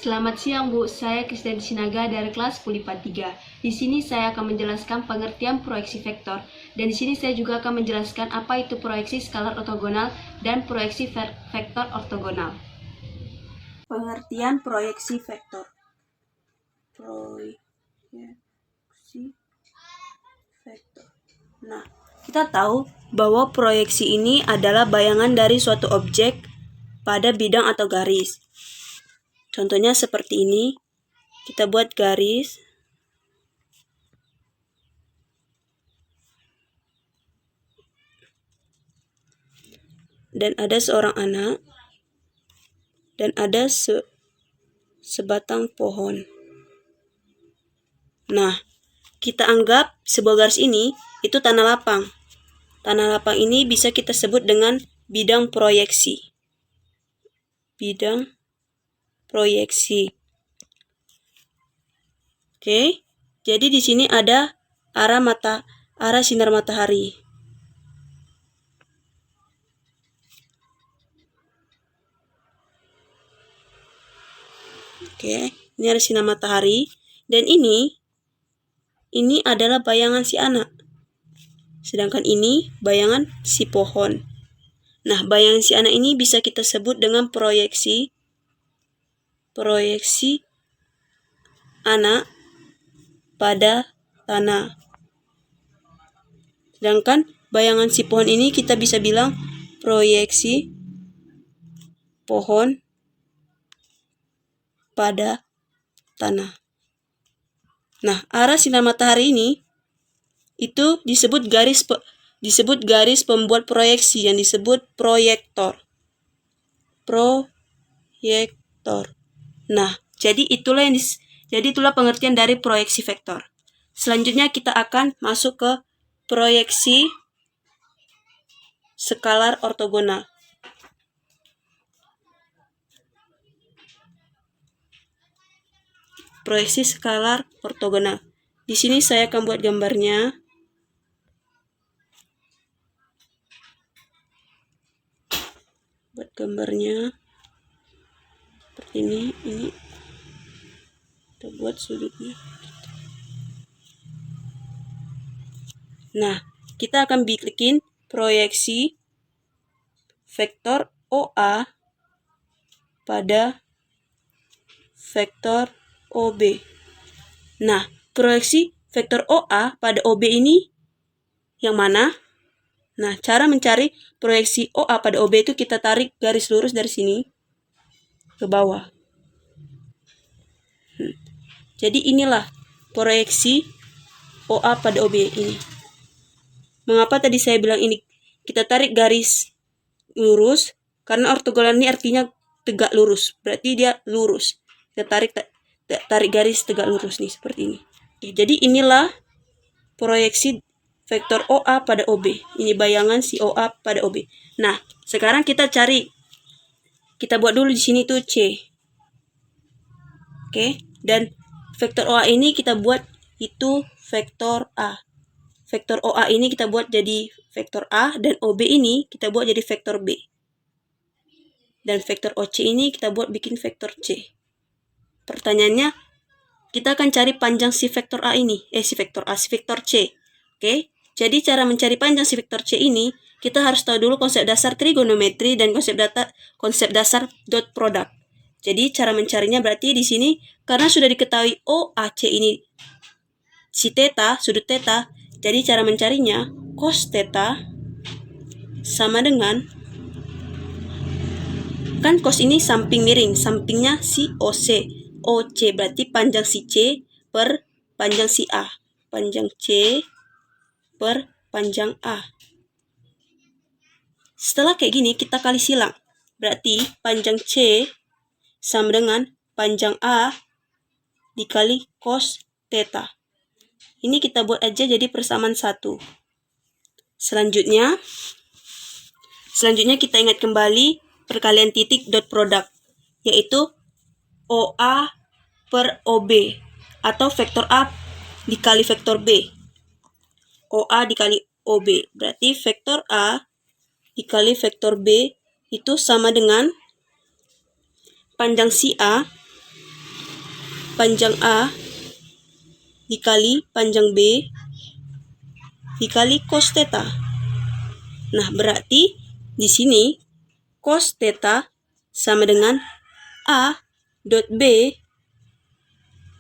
Selamat siang Bu, saya Krisdayanti Sinaga dari kelas Kulipa 3. Di sini saya akan menjelaskan pengertian proyeksi vektor. Dan di sini saya juga akan menjelaskan apa itu proyeksi skalar ortogonal dan proyeksi vektor ortogonal. Pengertian proyeksi vektor. Nah, kita tahu bahwa proyeksi ini adalah bayangan dari suatu objek pada bidang atau garis. Contohnya seperti ini, kita buat garis. Dan ada seorang anak. Dan ada sebatang pohon. Nah, kita anggap sebuah garis ini itu tanah lapang. Tanah lapang ini bisa kita sebut dengan bidang proyeksi. Bidang proyeksi. Oke, jadi di sini ada arah sinar matahari. Oke, ini ada sinar matahari dan ini adalah bayangan si anak. Sedangkan ini bayangan si pohon. Nah, bayangan si anak ini bisa kita sebut dengan proyeksi anak pada tanah. Sedangkan bayangan si pohon ini kita bisa bilang proyeksi pohon pada tanah. Nah, arah sinar matahari ini itu disebut garis pembuat proyeksi yang disebut proyektor. Nah, jadi itulah pengertian dari proyeksi vektor. Selanjutnya kita akan masuk ke proyeksi skalar ortogonal. Proyeksi skalar ortogonal. Di sini saya akan buat gambarnya. Seperti ini kita buat sudutnya. Nah, kita akan bikin proyeksi vektor OA pada vektor OB. Nah, proyeksi vektor OA pada OB ini yang mana? Nah, cara mencari proyeksi OA pada OB itu kita tarik garis lurus dari sini ke bawah. Jadi inilah proyeksi OA pada OB ini. Mengapa tadi saya bilang ini kita tarik garis lurus? Karena ortogonal ini artinya tegak lurus. Berarti dia lurus. Kita tarik garis tegak lurus nih seperti ini. Jadi inilah proyeksi vektor OA pada OB. Ini bayangan si OA pada OB. Nah, sekarang kita buat dulu di sini tuh C. Oke, dan vektor OA ini kita buat itu vektor A. Vektor OA ini kita buat jadi vektor A dan OB ini kita buat jadi vektor B. Dan vektor OC ini kita buat bikin vektor C. Pertanyaannya, kita akan cari panjang si vektor A ini, si vektor C. Oke, jadi cara mencari panjang si vektor C ini, kita harus tahu dulu konsep dasar trigonometri dan konsep dasar dot product. Jadi cara mencarinya berarti di sini karena sudah diketahui OAC ini si theta, sudut theta, jadi cara mencarinya cos theta sama dengan, kan cos ini samping miring, sampingnya si OC. OC berarti panjang si C per panjang si A. Panjang C per panjang A. Setelah kayak gini kita kali silang. Berarti panjang C sama dengan panjang A dikali cos theta. Ini kita buat aja jadi persamaan 1. Selanjutnya kita ingat kembali perkalian titik dot product, yaitu OA per OB atau vektor A dikali vektor B. OA dikali OB. Berarti vektor A dikali vektor B itu sama dengan panjang si A panjang A dikali panjang B dikali cos theta. Nah, berarti di sini cos theta sama dengan A dot B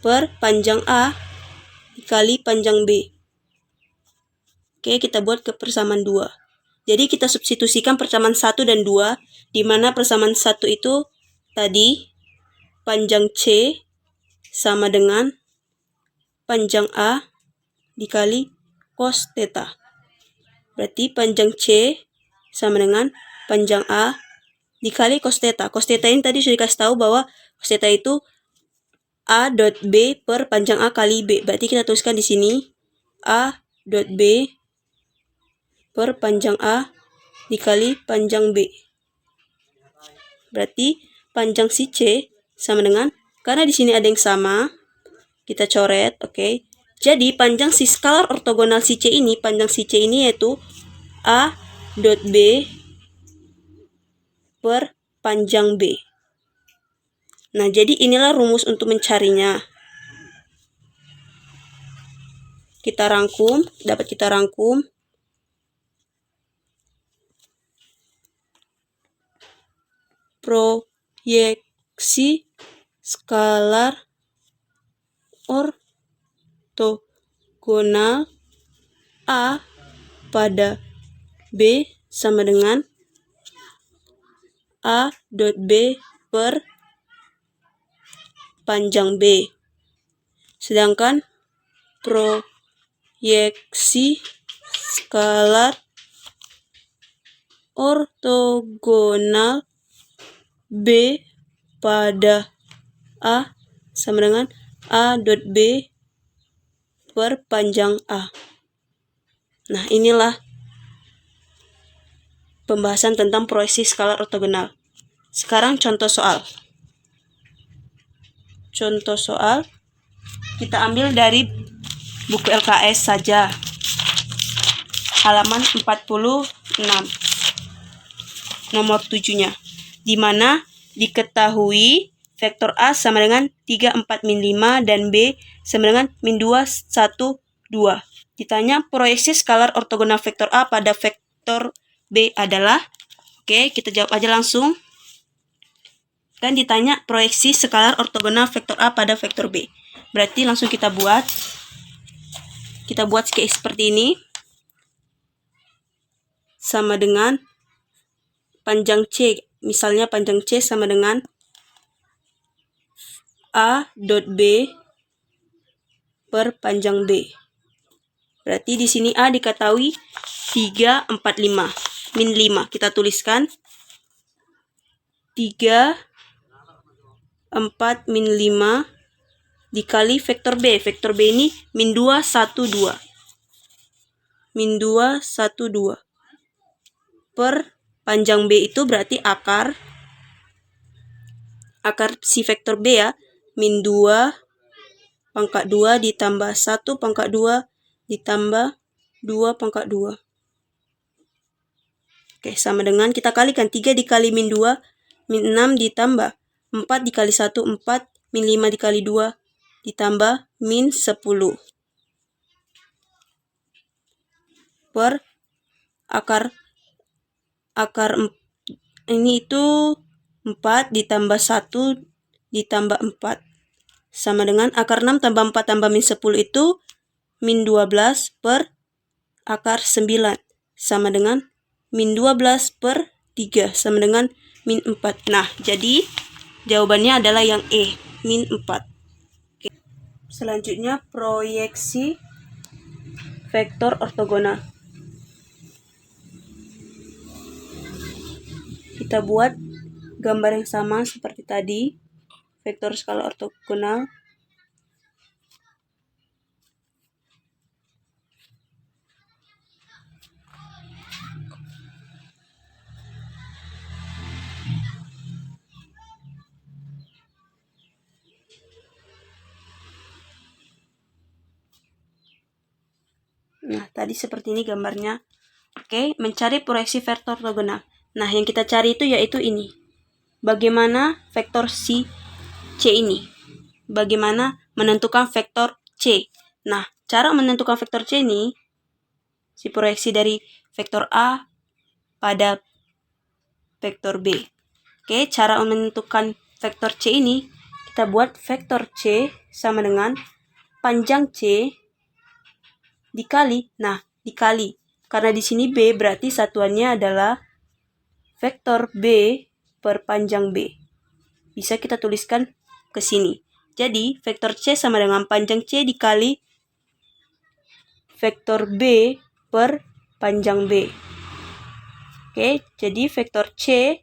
per panjang A dikali panjang B. Oke, kita buat ke persamaan 2. Jadi kita substitusikan persamaan 1 dan 2, di mana persamaan 1 itu tadi panjang C sama dengan panjang A dikali cos theta. Berarti panjang C sama dengan panjang A dikali cos theta. Cos theta ini tadi sudah dikasih tahu bahwa cos theta itu A dot B per panjang A kali B. Berarti kita tuliskan di sini A dot B per panjang A dikali panjang B. Berarti panjang si C sama dengan, karena di sini ada yang sama, kita coret, oke. Jadi panjang si skalar ortogonal si C ini, panjang si C ini yaitu A dot B per panjang B. Nah, jadi inilah rumus untuk mencarinya. Kita rangkum, dapat kita rangkum. Proyeksi skalar ortogonal A pada B sama dengan A dot B per panjang B. Sedangkan proyeksi skalar ortogonal B pada A sama dengan A dot B per panjang A. Nah, inilah pembahasan tentang proyeksi skalar ortogonal. Sekarang contoh soal. Contoh soal kita ambil dari buku LKS saja. Halaman 46. Nomor 7-nya. Di mana diketahui vektor A sama dengan 3, 4, min 5 dan B sama dengan min 2, 1, 2. Ditanya proyeksi skalar ortogonal vektor A pada vektor B adalah, oke, kita jawab aja langsung. Kan ditanya proyeksi skalar ortogonal vektor A pada vektor B. Berarti langsung kita buat. Kita buat kayak seperti ini. Sama dengan panjang C. Misalnya panjang C sama dengan A dot B per panjang B. Berarti di sini A diketahui 3, 4, 5. Min 5. Kita tuliskan 3, 4, min 5 dikali vektor B. Vektor B ini min 2, 1, 2. Min 2, 1, 2. Per panjang B itu berarti akar si vektor B ya. Min 2 pangkat 2 ditambah 1 pangkat 2 ditambah 2 pangkat 2. Oke, sama dengan kita kalikan 3 dikali min 2, min 6 ditambah 4 dikali 1, 4, min 5 dikali 2 ditambah min 10. Per akar ini itu 4 ditambah 1 ditambah 4. Sama dengan akar 6 tambah 4 tambah min 10 itu min 12 per akar 9. Sama dengan min 12 per 3. Sama dengan min 4. Nah, jadi jawabannya adalah yang E, min 4. Oke. Selanjutnya proyeksi vektor ortogonal. Kita buat gambar yang sama seperti tadi, vektor skala ortogonal. Nah, tadi seperti ini gambarnya. Oke, mencari proyeksi vektor ortogonal. Nah, yang kita cari itu yaitu ini. Bagaimana vektor si C ini? bagaimana menentukan vektor C. Nah, cara menentukan vektor C ini, si proyeksi dari vektor A pada vektor B. Oke, cara menentukan vektor C ini, kita buat vektor C sama dengan panjang C dikali, dikali. Karena di sini B berarti satuannya adalah vektor B per panjang B. Bisa kita tuliskan ke sini. Jadi, vektor C sama dengan panjang C dikali vektor B per panjang B. Oke, jadi vektor C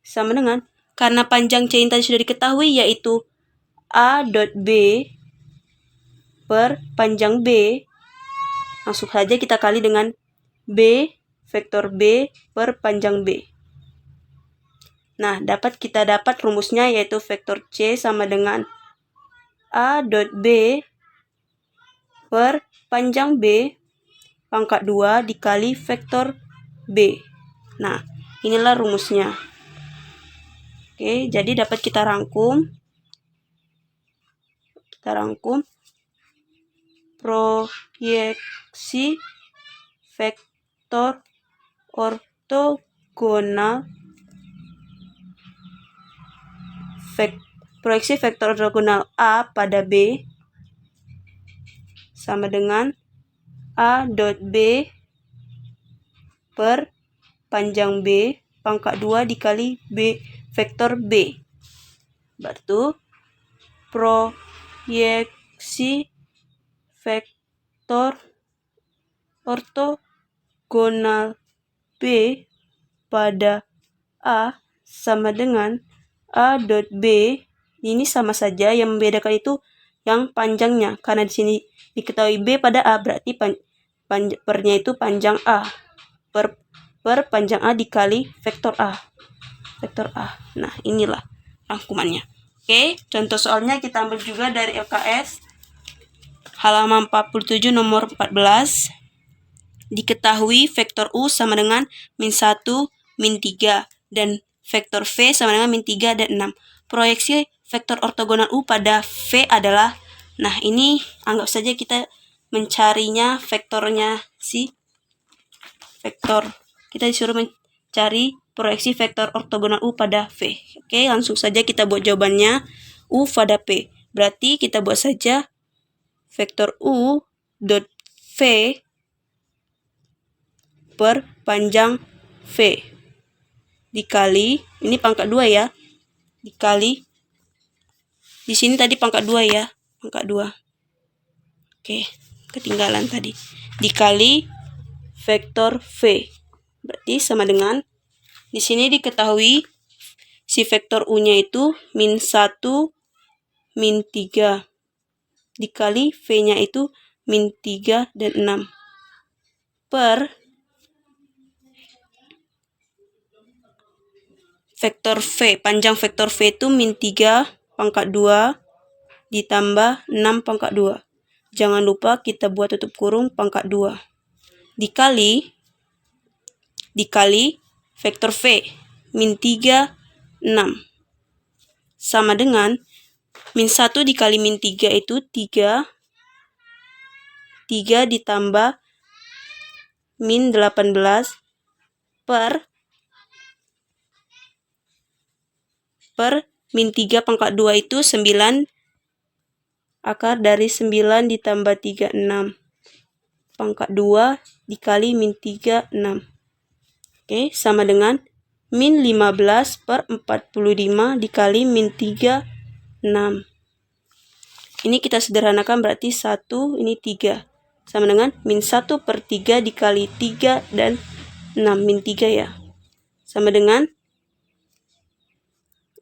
sama dengan, karena panjang C yang tadi sudah diketahui yaitu A dot B per panjang B, langsung saja kita kali dengan B, vektor B per panjang B. Nah, kita dapat rumusnya yaitu vektor C sama dengan A dot B per panjang B pangkat 2 dikali vektor B. Nah, inilah rumusnya. Oke, jadi dapat kita rangkum. Proyeksi vektor ortogonal A pada B sama dengan A dot B per panjang B pangkat 2 dikali B vektor B. Berarti proyeksi vektor ortogonal B pada A sama dengan A dot B. Ini sama saja, yang membedakan itu yang panjangnya. Karena di sini diketahui B pada A, berarti pernya itu panjang A. Per panjang A dikali vektor A. Nah, inilah rangkumannya. Oke, contoh soalnya kita ambil juga dari LKS. Halaman 47 nomor 14. Diketahui vektor U sama dengan min 1, min 3. Dan vektor V sama dengan min 3 dan 6. Proyeksi vektor ortogonal U pada V adalah, nah ini anggap saja kita mencarinya vektornya vektor. Kita disuruh mencari proyeksi vektor ortogonal U pada V. Oke, langsung saja kita buat jawabannya. U pada P. Berarti kita buat saja vektor U dot V per panjang V dikali, ini pangkat 2 ya, dikali, di sini tadi pangkat 2 ya, pangkat 2. Oke, ketinggalan tadi. Dikali vektor V. Berarti sama dengan, di sini diketahui si vektor U-nya itu min 1, min 3. Dikali V-nya itu min 3 dan 6. Per vektor V, panjang vektor V itu min 3 pangkat 2 ditambah 6 pangkat 2. Jangan lupa kita buat tutup kurung pangkat 2. Dikali vektor V, min 3, 6. Sama dengan, min 1 dikali min 3 itu 3. 3 ditambah min 18 per min 3 pangkat 2 itu 9. Akar dari 9 ditambah 3, 6. Pangkat 2 dikali min 3, 6. Oke, sama dengan min 15 per 45 dikali min 3, 6. Ini kita sederhanakan berarti 1, ini 3. Sama dengan min 1 per 3 dikali 3 dan 6, min 3 ya. Sama dengan,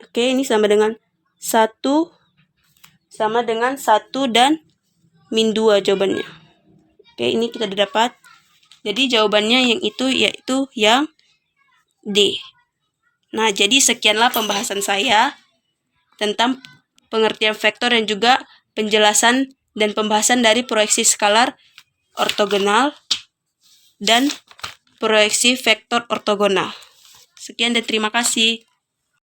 oke, ini sama dengan 1 dan min 2 jawabannya. Oke, ini kita dapat. Jadi jawabannya yang itu yaitu yang D. Nah, jadi sekianlah pembahasan saya tentang pengertian vektor dan juga penjelasan dan pembahasan dari proyeksi skalar ortogonal dan proyeksi vektor ortogonal. Sekian dan terima kasih.